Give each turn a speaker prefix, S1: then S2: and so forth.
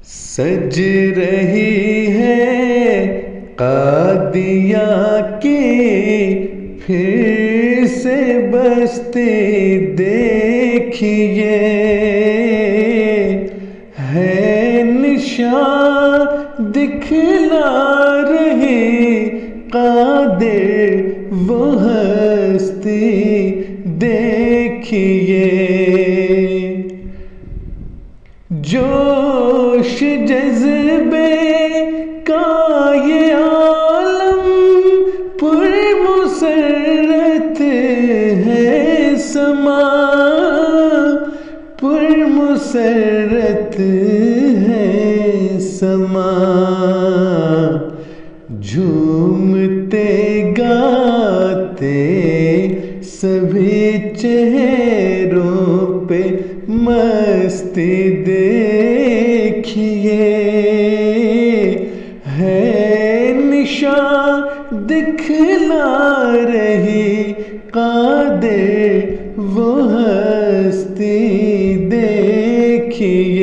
S1: सज रही है कादियाँ की फिर से बस्ती देखिए, है निशान दिखला रही कादिर वो हस्ती देखिए। जोश जज्बे का ये आलम पुरमुसर्रत है समा, पुरमुसर्रत है समा। झूमते गाते सभी चेहरों पे मस्ती देखिए, है निशान दिखला रही कादिर वो हस्ती देखिए।